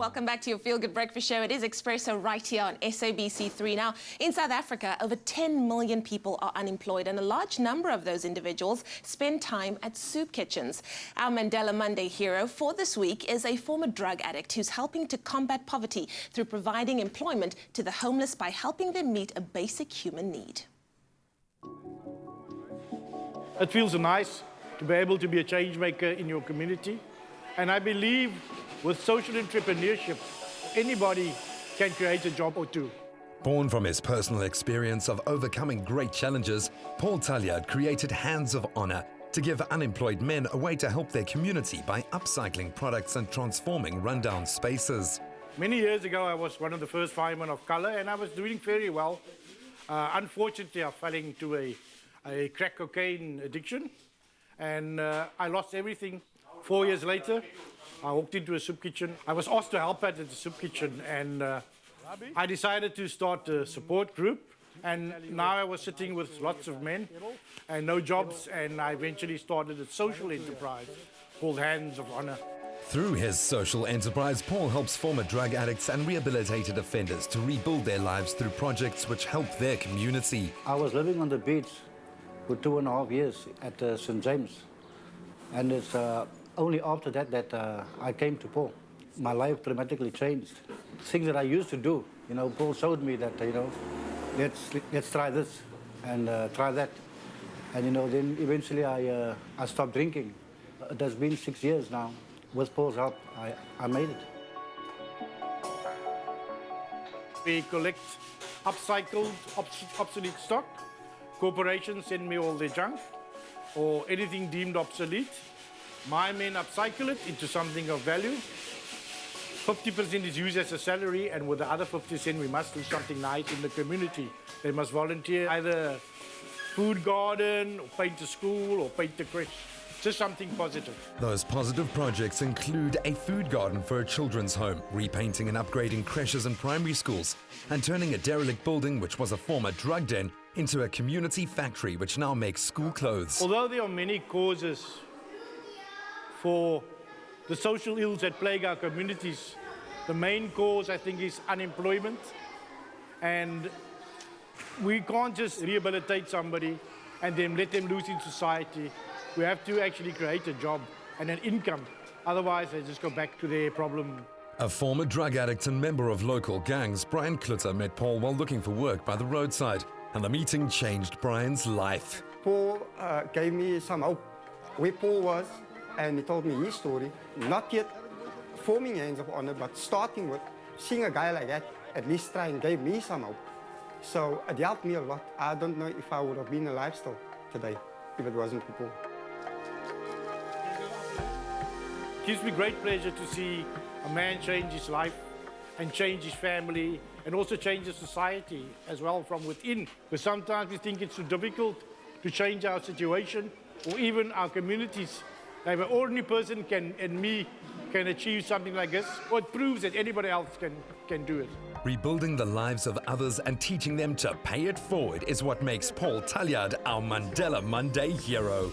Welcome back to your Feel Good Breakfast Show. It is Expresso right here on SABC3. Now, in South Africa, over 10 million people are unemployed, and a large number of those individuals spend time at soup kitchens. Our Mandela Monday hero for this week is a former drug addict who's helping to combat poverty through providing employment to the homeless by helping them meet a basic human need. It feels nice to be able to be a change maker in your community. And I believe with social entrepreneurship, anybody can create a job or two. Born from his personal experience of overcoming great challenges, Paul Talliard created Hands of Honor to give unemployed men a way to help their community by upcycling products and transforming rundown spaces. Many years ago, I was one of the first firemen of color, and I was doing very well. Unfortunately, I fell into a crack cocaine addiction, and I lost everything. 4 years later, I walked into a soup kitchen. I was asked to help at the soup kitchen, and I decided to start a support group. And now I was sitting with lots of men and no jobs, and I eventually started a social enterprise called Hands of Honor. Through his social enterprise, Paul helps former drug addicts and rehabilitated offenders to rebuild their lives through projects which help their community. I was living on the beach for 2.5 years at St. James, and it's only after that I came to Paul. My life dramatically changed. Things that I used to do, Paul showed me that, let's try this and try that. And, then eventually I stopped drinking. It has been 6 years now. With Paul's help, I made it. We collect upcycled, obsolete stock. Corporations send me all their junk or anything deemed obsolete. My men upcycle it into something of value. 50% is used as a salary, and with the other 50% we must do something nice in the community. They must volunteer, either food garden, or paint a school, or paint a creche. Just something positive. Those positive projects include a food garden for a children's home, repainting and upgrading creches and primary schools, and turning a derelict building, which was a former drug den, into a community factory which now makes school clothes. Although there are many causes for the social ills that plague our communities, the main cause, I think, is unemployment. And we can't just rehabilitate somebody and then let them loose in society. We have to actually create a job and an income. Otherwise, they just go back to their problem. A former drug addict and member of local gangs, Brian Klutter met Paul while looking for work by the roadside, and the meeting changed Brian's life. Paul gave me some hope where Paul was, and he told me his story. Not yet forming Hands of Honor, but starting with seeing a guy like that, at least try and gave me some hope. So it helped me a lot. I don't know if I would have been alive still today if it wasn't for Paul. It gives me great pleasure to see a man change his life and change his family and also change the society as well from within. Because sometimes we think it's too difficult to change our situation or even our communities. Like an ordinary person and me can achieve something like this. Well, it proves that anybody else can do it. Rebuilding the lives of others and teaching them to pay it forward is what makes Paul Talliard our Mandela Monday hero.